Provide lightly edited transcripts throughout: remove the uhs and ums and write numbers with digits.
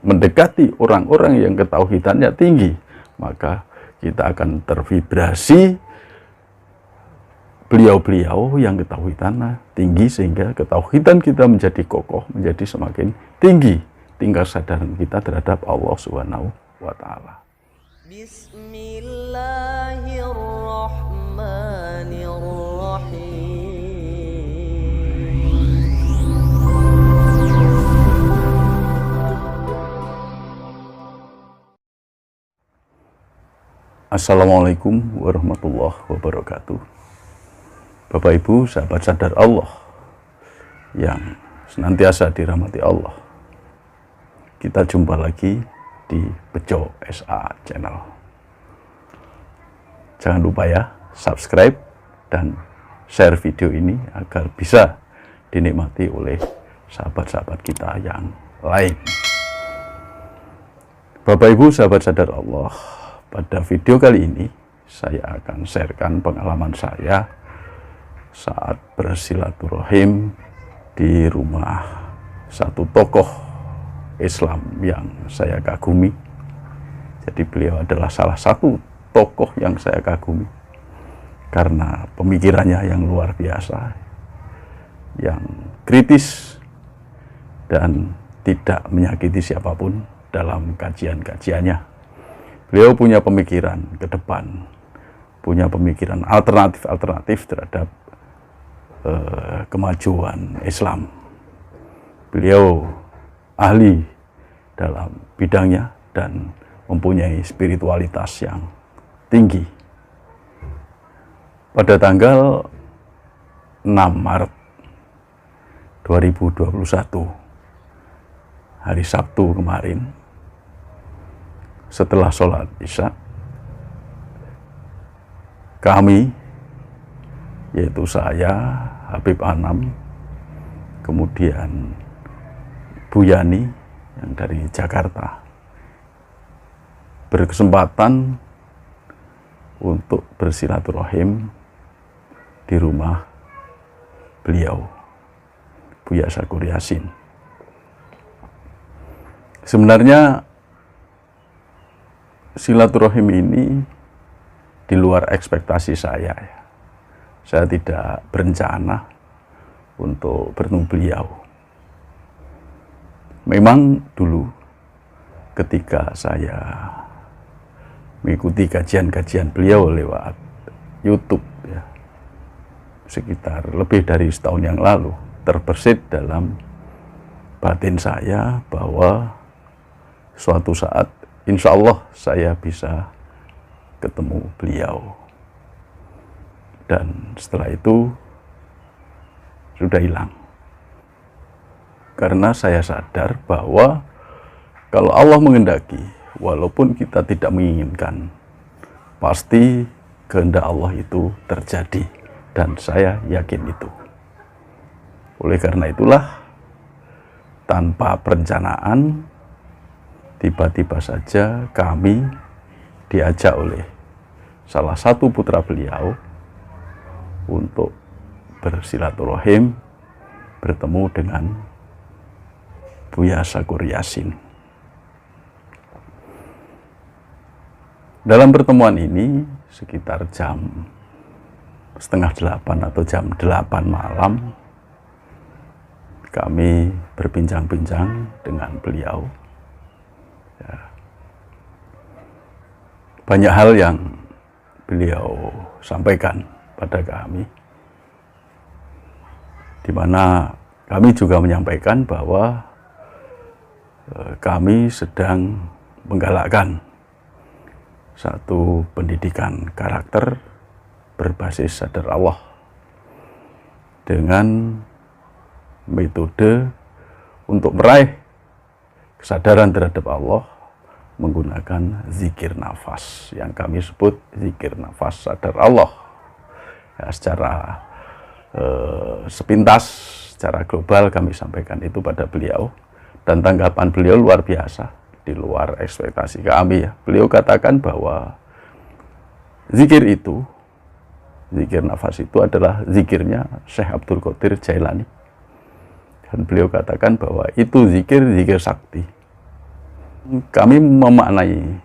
mendekati orang-orang yang ketauhidannya tinggi, maka kita akan tervibrasi beliau-beliau yang ketauhidannya tinggi, sehingga ketauhidan kita menjadi kokoh, menjadi semakin tinggi tingkat kesadaran kita terhadap Allah Subhanahu wa Ta'ala. Assalamualaikum warahmatullahi wabarakatuh. Bapak Ibu, sahabat sadar Allah yang senantiasa dirahmati Allah, kita jumpa lagi di Bejo SA Channel. Jangan lupa ya, subscribe dan share video ini agar bisa dinikmati oleh sahabat-sahabat kita yang lain. Bapak Ibu, sahabat sadar Allah, pada video kali ini saya akan sharekan pengalaman saya saat bersilaturahim di rumah satu tokoh Islam yang saya kagumi. Jadi beliau adalah salah satu tokoh yang saya kagumi karena pemikirannya yang luar biasa, yang kritis dan tidak menyakiti siapapun dalam kajian-kajiannya. Beliau punya pemikiran ke depan, punya pemikiran alternatif terhadap kemajuan Islam. Beliau ahli dalam bidangnya dan mempunyai spiritualitas yang tinggi. Pada tanggal 6 Maret 2021, hari Sabtu kemarin, setelah sholat Isya, kami, yaitu saya, Habib Anam, kemudian Bu Yani yang dari Jakarta, berkesempatan untuk bersilaturahim di rumah beliau, Buya Syakur Yasin. Sebenarnya silaturahim ini di luar ekspektasi saya. Saya tidak berencana untuk bertemu beliau. Memang dulu ketika saya mengikuti kajian-kajian beliau lewat YouTube ya, sekitar lebih dari setahun yang lalu, terbersit dalam batin saya bahwa suatu saat insya Allah saya bisa ketemu beliau. Dan setelah itu sudah hilang. Karena saya sadar bahwa kalau Allah mengendaki, walaupun kita tidak menginginkan, pasti kehendak Allah itu terjadi. Dan saya yakin itu. Oleh karena itulah, tanpa perencanaan, tiba-tiba saja kami diajak oleh salah satu putra beliau untuk bersilaturahim, bertemu dengan Buya Syakur Yasin. Dalam pertemuan ini sekitar jam 7:30 atau jam 8 malam, kami berbincang-bincang dengan beliau. Ya. Banyak hal yang beliau sampaikan pada kami, di mana kami juga menyampaikan bahwa kami sedang menggalakkan satu pendidikan karakter berbasis sadar Allah dengan metode untuk meraih kesadaran terhadap Allah menggunakan zikir nafas yang kami sebut zikir nafas sadar Allah. Ya, secara sepintas, secara global kami sampaikan itu pada beliau, dan tanggapan beliau luar biasa, di luar ekspektasi kami ya. Beliau katakan bahwa zikir itu, zikir nafas itu adalah zikirnya Syekh Abdul Qadir Jailani, dan beliau katakan bahwa itu zikir sakti. kami memaknai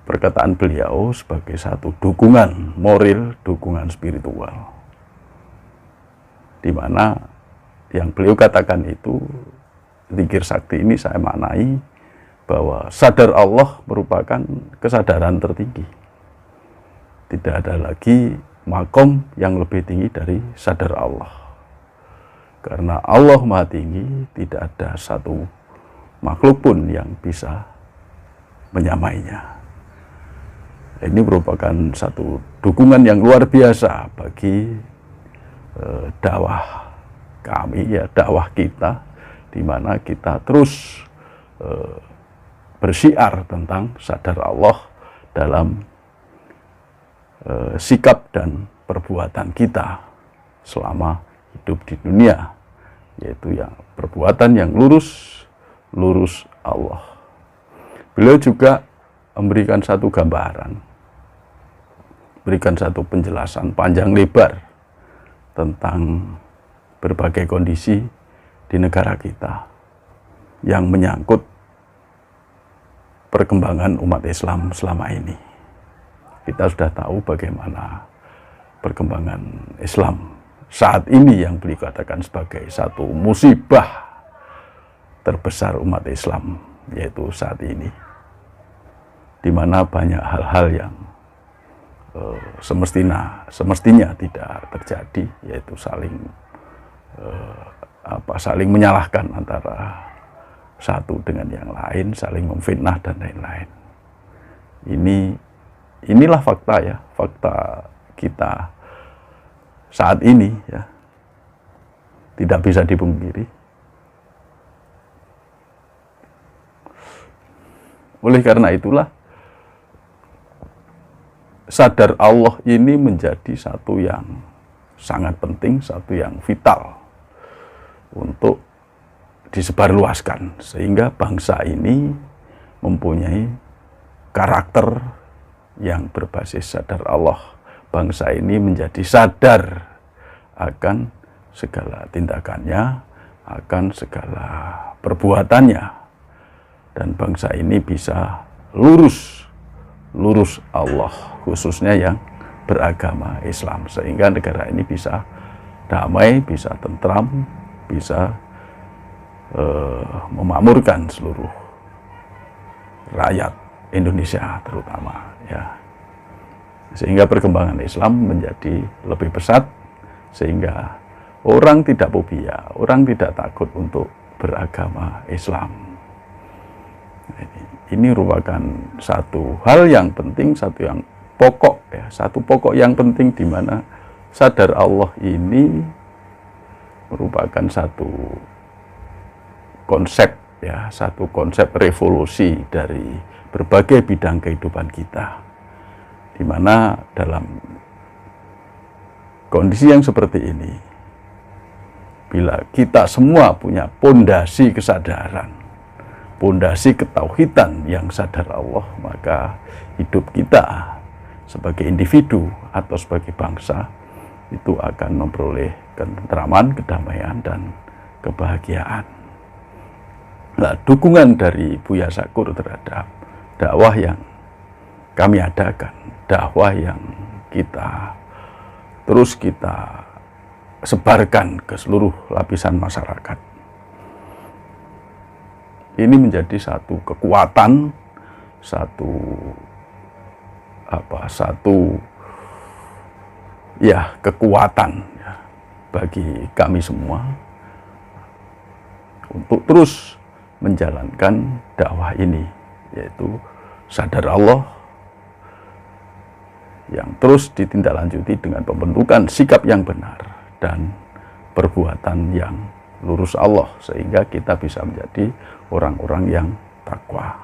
perkataan beliau sebagai satu dukungan moral, dukungan spiritual, di mana yang beliau katakan itu, zikir sakti ini saya maknai bahwa sadar Allah merupakan kesadaran tertinggi. Tidak ada lagi makom yang lebih tinggi dari sadar Allah. Karena Allah Maha Tinggi, tidak ada satu makhluk pun yang bisa menyamainya. Ini merupakan satu dukungan yang luar biasa bagi dakwah kami, ya, dakwah kita, di mana kita terus bersiar tentang sadar Allah dalam sikap dan perbuatan kita selama hidup di dunia, yaitu yang perbuatan yang lurus Allah. Beliau juga memberikan satu gambaran, berikan satu penjelasan panjang lebar tentang berbagai kondisi di negara kita yang menyangkut perkembangan umat Islam selama ini. Kita sudah tahu bagaimana perkembangan Islam saat ini yang beliau katakan sebagai satu musibah terbesar umat Islam, yaitu saat ini, di mana banyak hal-hal yang semestinya tidak terjadi, yaitu saling menyalahkan antara satu dengan yang lain, saling memfitnah dan lain-lain. Inilah fakta, ya, fakta kita saat ini, ya, tidak bisa dipungkiri. Oleh karena itulah sadar Allah ini menjadi satu yang sangat penting, satu yang vital untuk disebarluaskan, sehingga bangsa ini mempunyai karakter yang berbasis sadar Allah. Bangsa ini menjadi sadar akan segala tindakannya, akan segala perbuatannya, dan bangsa ini bisa lurus Allah, khususnya yang beragama Islam, sehingga negara ini bisa damai, bisa tentram, bisa memakmurkan seluruh rakyat Indonesia terutama, ya, sehingga perkembangan Islam menjadi lebih pesat, sehingga orang tidak fobia, orang tidak takut untuk beragama Islam. Ini merupakan satu hal yang penting, satu yang pokok, ya, satu pokok yang penting, di mana sadar Allah ini merupakan satu konsep, ya, satu konsep revolusi dari berbagai bidang kehidupan kita, di mana dalam kondisi yang seperti ini, bila kita semua punya pondasi kesadaran, pondasi ketauhidan yang sadar Allah, maka hidup kita sebagai individu atau sebagai bangsa itu akan memperoleh ketentraman, kedamaian, dan kebahagiaan. Nah, dukungan dari Buya Sakur terhadap dakwah yang kami adakan, dakwah yang kita sebarkan ke seluruh lapisan masyarakat, ini menjadi satu kekuatan, satu kekuatan, ya, bagi kami semua untuk terus menjalankan dakwah ini, yaitu sadar Allah yang terus ditindaklanjuti dengan pembentukan sikap yang benar dan perbuatan yang lurus Allah, sehingga kita bisa menjadi orang-orang yang takwa.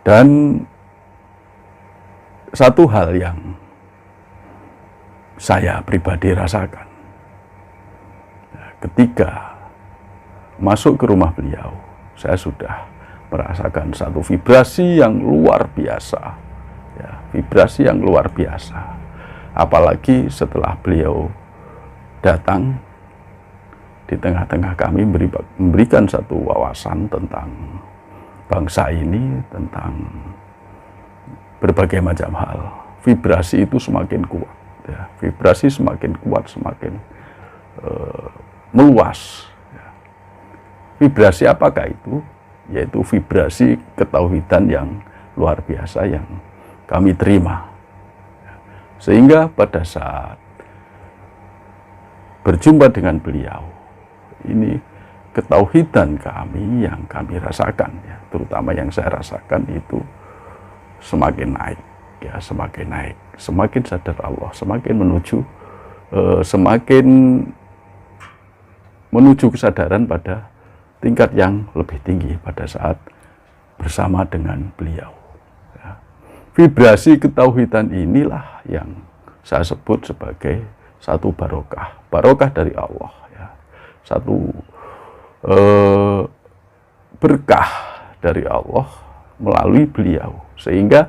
Dan satu hal yang saya pribadi rasakan ketika masuk ke rumah beliau, saya sudah merasakan satu vibrasi yang luar biasa, ya, vibrasi yang luar biasa. Apalagi setelah beliau datang di tengah-tengah kami, memberikan satu wawasan tentang bangsa ini, tentang berbagai macam hal. Vibrasi itu semakin kuat, ya. Vibrasi semakin kuat, semakin meluas. Ya. Vibrasi apakah itu? Yaitu vibrasi ketauhidan yang luar biasa yang kami terima. Sehingga pada saat berjumpa dengan beliau, ini ketauhidan kami yang kami rasakan, ya, terutama yang saya rasakan itu semakin naik, ya, semakin naik, semakin sadar Allah, semakin menuju kesadaran pada tingkat yang lebih tinggi pada saat bersama dengan beliau. Ya. Vibrasi ketauhidan inilah yang saya sebut sebagai satu barokah, barokah dari Allah, ya. Satu berkah dari Allah melalui beliau, sehingga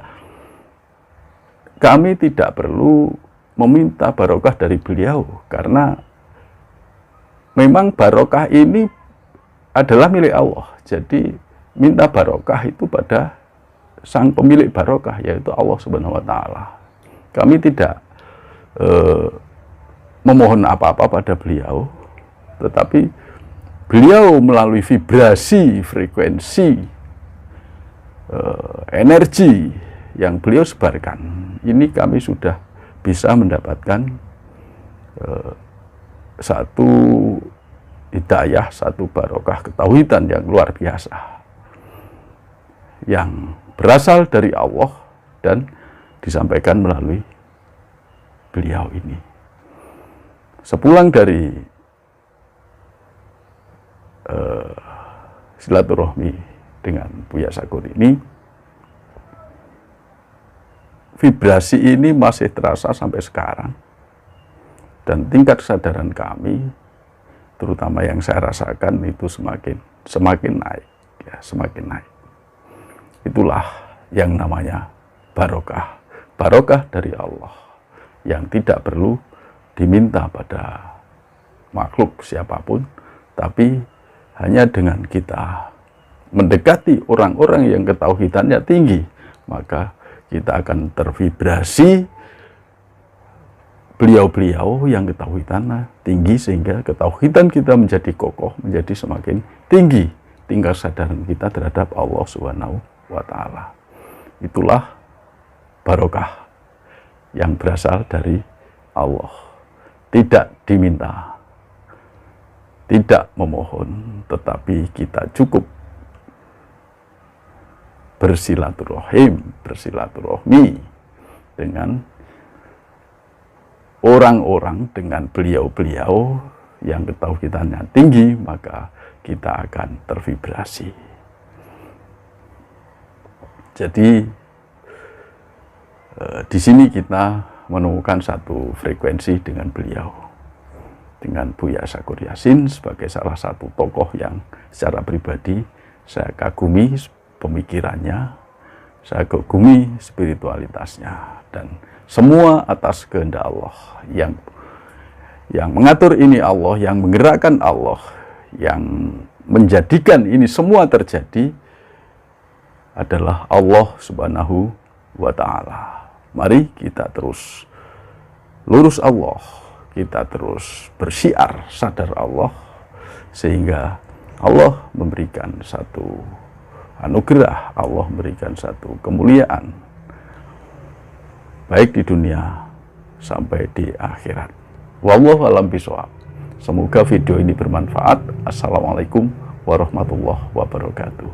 kami tidak perlu meminta barokah dari beliau, karena memang barokah ini adalah milik Allah. Jadi minta barokah itu pada sang pemilik barokah, yaitu Allah Subhanahu wa Ta'ala. Kami tidak memohon apa-apa pada beliau, tetapi beliau melalui vibrasi, frekuensi, energi yang beliau sebarkan, ini kami sudah bisa mendapatkan satu hidayah, satu barokah ketauhidan yang luar biasa, yang berasal dari Allah dan disampaikan melalui beliau ini. Sepulang dari silaturahmi dengan Buya Sakur ini, vibrasi ini masih terasa sampai sekarang, dan tingkat kesadaran kami, terutama yang saya rasakan, itu semakin naik, ya, semakin naik. Itulah yang namanya barokah, barokah dari Allah yang tidak perlu diminta pada makhluk siapapun, tapi hanya dengan kita mendekati orang-orang yang ketauhidannya tinggi, maka kita akan tervibrasi beliau-beliau yang ketauhidannya tinggi, sehingga ketauhidan kita menjadi kokoh, menjadi semakin tinggi tingkat kesadaran kita terhadap Allah Subhanahu wa Ta'ala. Itulah barokah yang berasal dari Allah, tidak diminta, tidak memohon, tetapi kita cukup bersilaturahmi dengan orang-orang, dengan beliau-beliau yang ketauhidannya tinggi, maka kita akan tervibrasi. Jadi di sini kita menemukan satu frekuensi dengan beliau, dengan Buya Sakur Yasin sebagai salah satu tokoh yang secara pribadi saya kagumi pemikirannya, saya kagumi spiritualitasnya, dan semua atas kehendak Allah. Yang mengatur ini Allah, yang menggerakkan Allah, yang menjadikan ini semua terjadi adalah Allah Subhanahu wa Ta'ala. Mari kita terus lurus Allah, kita terus bersyiar sadar Allah, sehingga Allah memberikan satu anugerah, Allah memberikan satu kemuliaan, baik di dunia sampai di akhirat. Wallahu a'lam bishawab. Semoga video ini bermanfaat. Assalamualaikum warahmatullahi wabarakatuh.